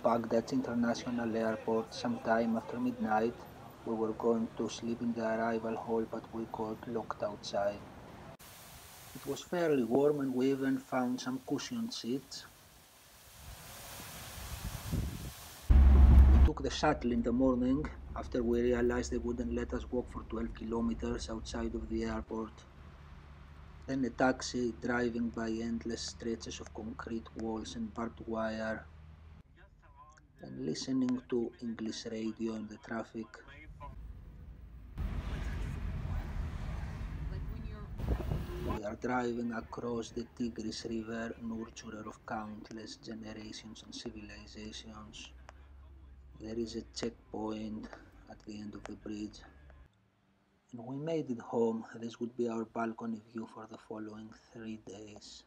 Baghdad International Airport sometime after midnight. We were going to sleep in the arrival hall, but we got locked outside. It was fairly warm and we even found some cushioned seats. We took the shuttle in the morning after we realized they wouldn't let us walk for 12 kilometers outside of the airport. Then a taxi driving by endless stretches of concrete walls and barbed wire, and listening to English radio in the traffic. We are driving across the Tigris River, nurturer of countless generations and civilizations. There is a checkpoint at the end of the bridge. And we made it home. This would be our balcony view for the following 3 days.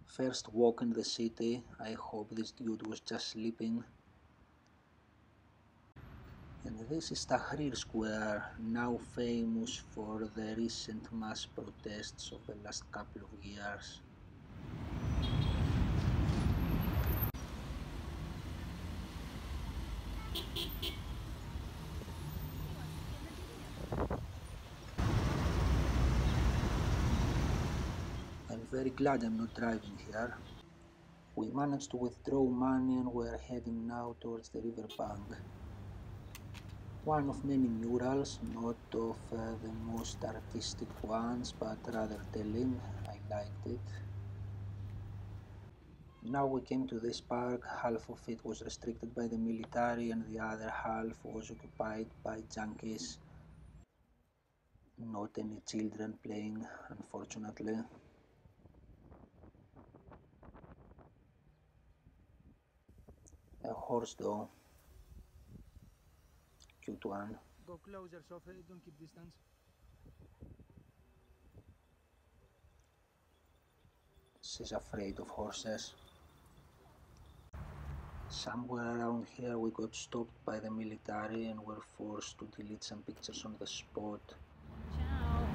First walk in the city. I hope this dude was just sleeping. And this is Tahrir Square, now famous for the recent mass protests of the last couple of years. I'm very glad I'm not driving here. We managed to withdraw money and we're heading now towards the riverbank. One of many murals, not of the most artistic ones, but rather telling. I liked it. Now we came to this park. Half of it was restricted by the military and the other half was occupied by junkies. Not any children playing, unfortunately. A horse though. Cute one. Go closer, Sophie, don't keep distance. She's afraid of horses. Somewhere around here we got stopped by the military and were forced to delete some pictures on the spot. Ciao.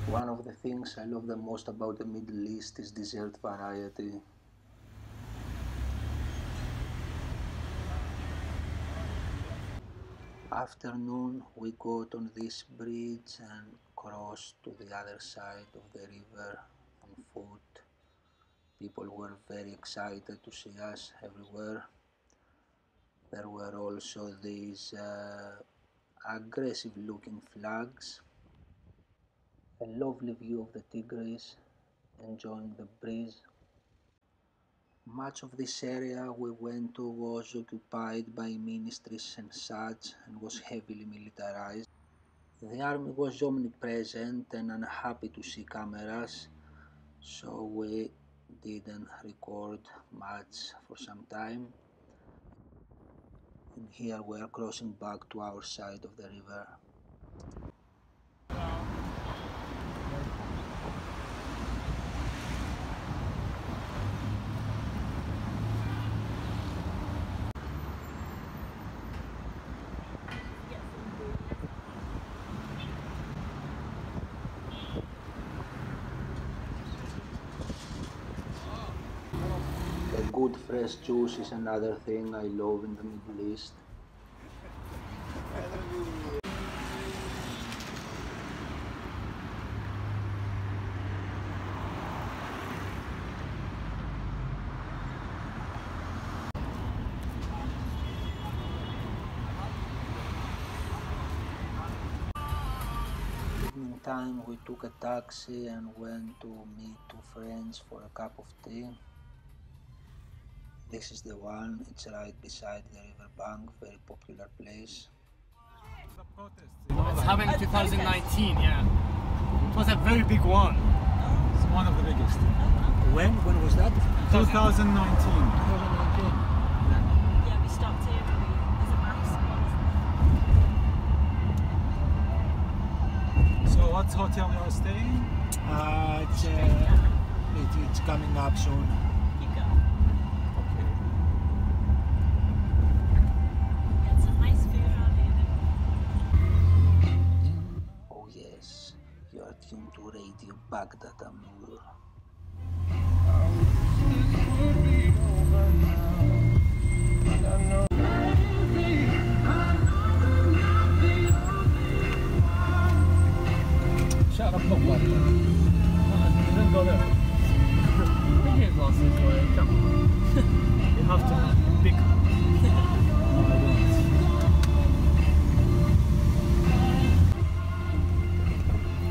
One of the things I love the most about the Middle East is dessert variety. Afternoon, we got on this bridge and crossed to the other side of the river on foot. People were very excited to see us everywhere. There were also these aggressive looking flags. A lovely view of the Tigris, enjoying the breeze. Much of this area we went to was occupied by ministries and such and was heavily militarized. The army was omnipresent and unhappy to see cameras, so we didn't record much for some time. And here we are crossing back to our side of the river. A good fresh juice is another thing I love in the Middle East. Evening time we took a taxi and went to meet two friends for a cup of tea. This is the one, it's right beside the riverbank, very popular place. It's happened in 2019, yeah. It was a very big one. It's one of the biggest. When was that? 2019. 2019. Yeah, we stopped here and there's a mass one. So what hotel you are staying? It's coming up soon. You go. Okay. We had some nice food around here. Oh yes, you are tuned to Radio Baghdad, Amur. Shut up, not one. Don't go there. Big glasses, come on. You have to have big.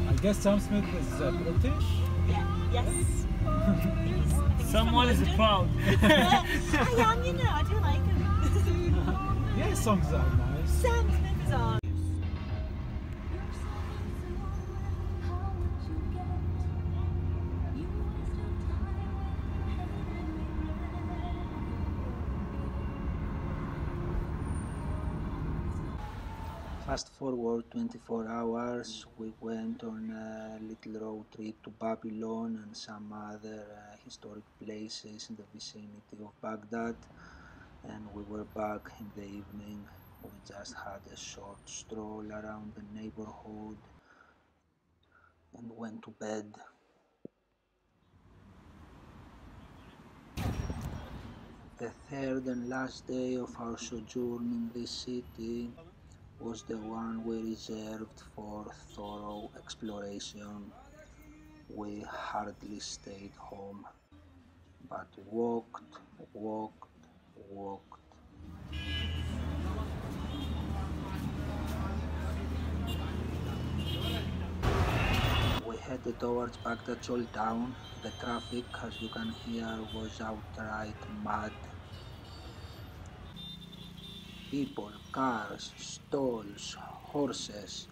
I guess Sam Smith is British. Yeah. Yes. He's Someone is proud. I am, you know. I do like him. Yeah, his songs are nice. Sam Smith is on. Fast forward 24 hours, we went on a little road trip to Babylon and some other historic places in the vicinity of Baghdad, and we were back in the evening. We just had a short stroll around the neighborhood and went to bed. The third and last day of our sojourn in this city was the one we reserved for thorough exploration. We hardly stayed home, but walked. We headed towards Baghdad's old town. The traffic, as you can hear, was outright mad. People, cars, stalls, horses,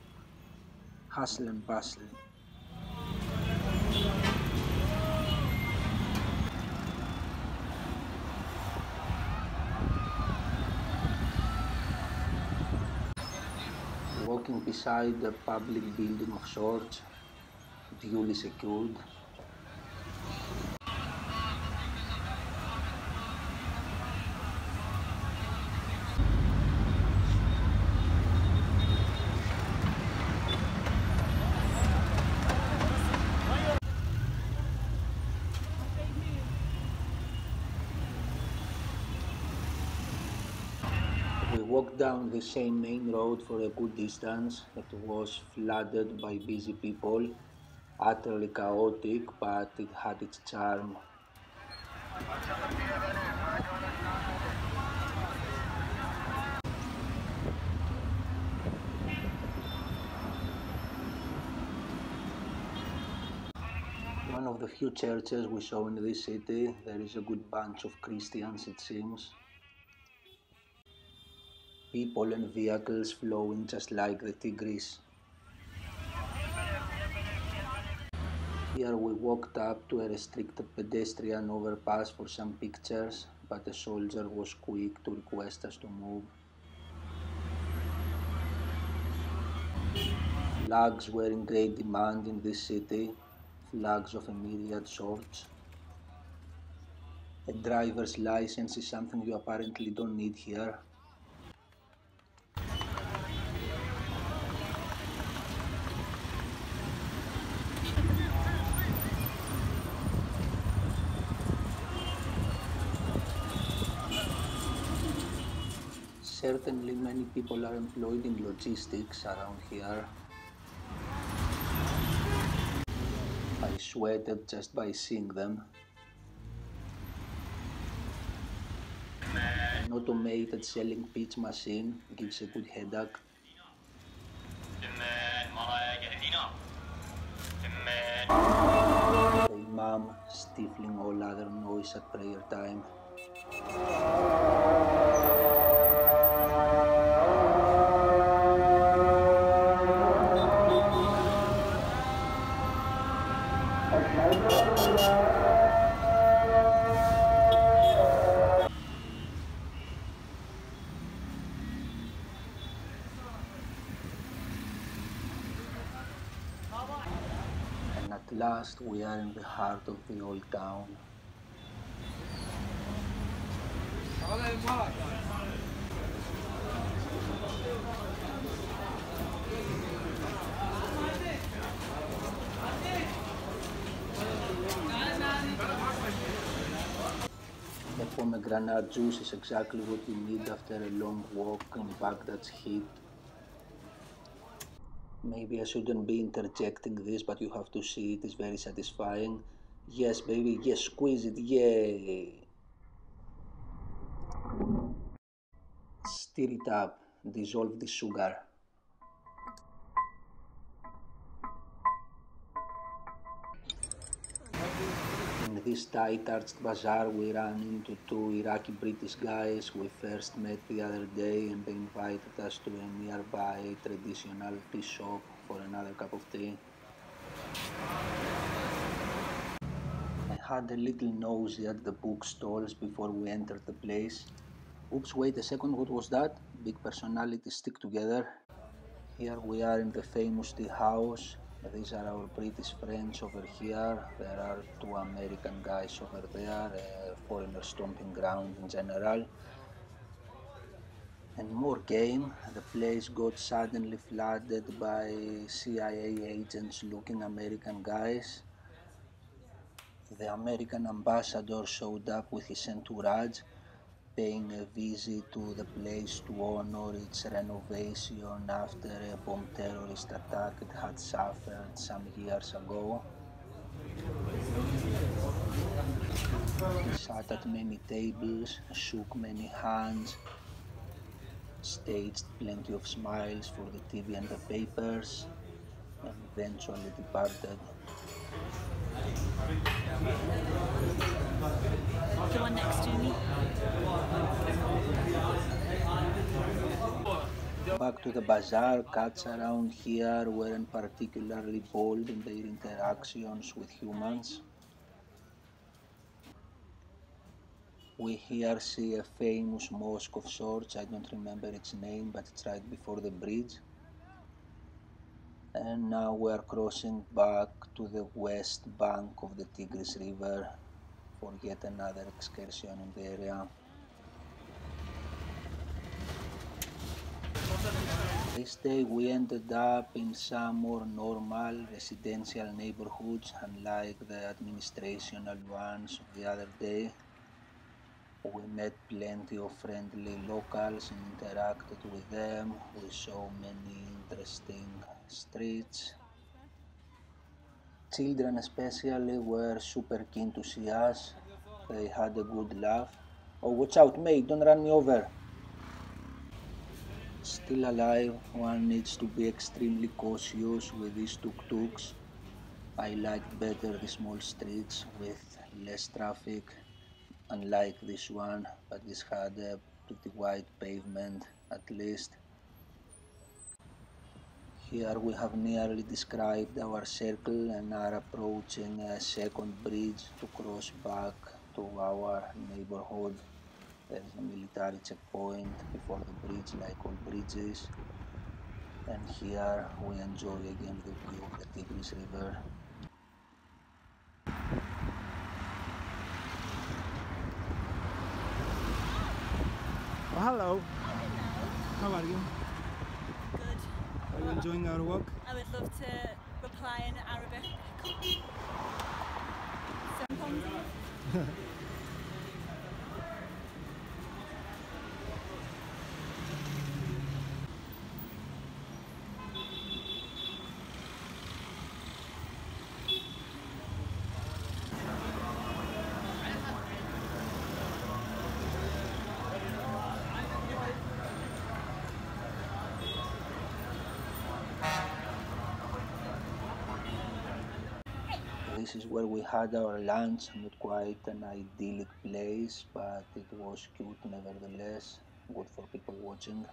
hustle and bustle. Walking beside a public building of sorts, duly secured. We walked down the same main road for a good distance. It was flooded by busy people, utterly chaotic, but it had its charm. One of the few churches we saw in this city. There is a good bunch of Christians, it seems. People and vehicles flowing just like the Tigris. Here we walked up to a restricted pedestrian overpass for some pictures, but the soldier was quick to request us to move. Flags were in great demand in this city, flags of a myriad sorts. A driver's license is something you apparently don't need here. Certainly many people are employed in logistics around here. I sweated just by seeing them. An automated selling pitch machine gives a good headache. The Imam stifling all other noise at prayer time. And at last we are in the heart of the old town. Pomegranate juice is exactly what you need after a long walk in Baghdad's heat. Maybe I shouldn't be interjecting this, but you have to see it is very satisfying. Yes, baby, yes, squeeze it, yay! Stir it up, dissolve the sugar. In this tight-arched bazaar, we ran into two Iraqi British guys we first met the other day, and they invited us to a nearby traditional tea shop for another cup of tea. I had a little nosy at the bookstalls before we entered the place. Oops, wait a second, what was that? Big personalities stick together. Here we are in the famous tea house. These are our British friends over here. There are two American guys over there, a foreigner stomping ground in general. And more came. The place got suddenly flooded by CIA agents looking American guys. The American ambassador showed up with his entourage, paying a visit to the place to honor its renovation after a bomb terrorist attack it had suffered some years ago. He sat at many tables, shook many hands, staged plenty of smiles for the TV and the papers, and eventually departed. The one next to me. Back to the bazaar, cats around here weren't particularly bold in their interactions with humans. We here see a famous mosque of sorts, I don't remember its name, but it's right before the bridge. And now we are crossing back to the west bank of the Tigris River for yet another excursion in the area. This day we ended up in some more normal residential neighborhoods, unlike the administrational ones of the other day. We met plenty of friendly locals and interacted with them. We saw many interesting streets. Children especially were super keen to see us. They had a good laugh. Oh, watch out, mate, don't run me over. Still alive, one needs to be extremely cautious with these tuk-tuks. I liked better the small streets with less traffic, unlike this one, but this had a pretty wide pavement at least. Here we have nearly described our circle and are approaching a second bridge to cross back to our neighborhood. There is a military checkpoint before the bridge, like all bridges. And here we enjoy again the view of the Tigris River. Oh, hello. How are you? Good. Are you enjoying our walk? I would love to reply in Arabic. This is where we had our lunch, not quite an idyllic place, but it was cute nevertheless, good for people watching.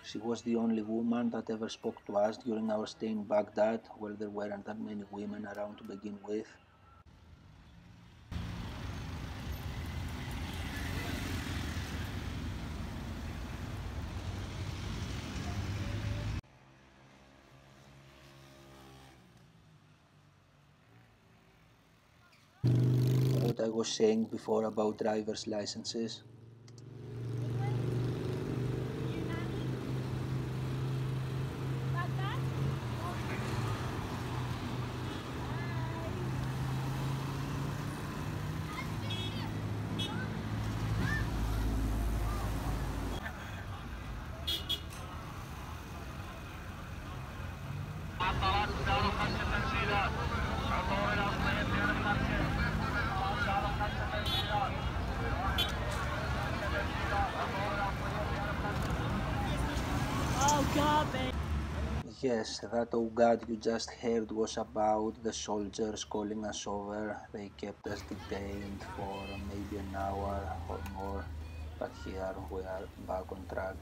She was the only woman that ever spoke to us during our stay in Baghdad, where there weren't that many women around to begin with. What I was saying before about driver's licenses. Oh God, babe. Yes, that oh God you just heard was about the soldiers calling us over. They kept us detained for maybe an hour or more, but here we are back on track.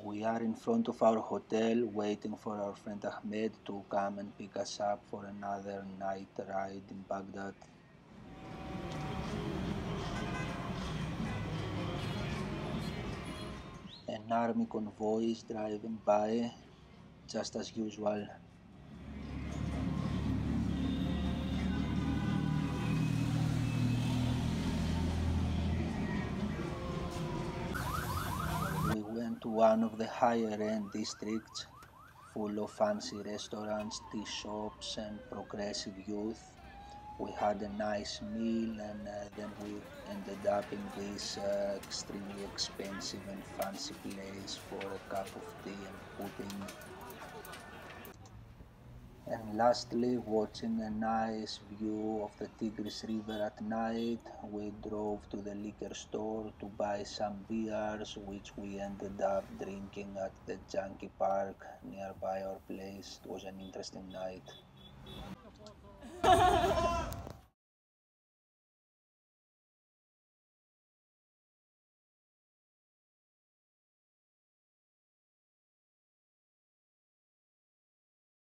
We are in front of our hotel waiting for our friend Ahmed to come and pick us up for another night ride in Baghdad. An army convoy is driving by, just as usual. We went to one of the higher end districts, full of fancy restaurants, tea shops, and progressive youth. We had a nice meal and then we ended up in this extremely expensive and fancy place for a cup of tea and pudding. And lastly, watching a nice view of the Tigris River at night, we drove to the liquor store to buy some beers, which we ended up drinking at the junkie park nearby our place. It was an interesting night.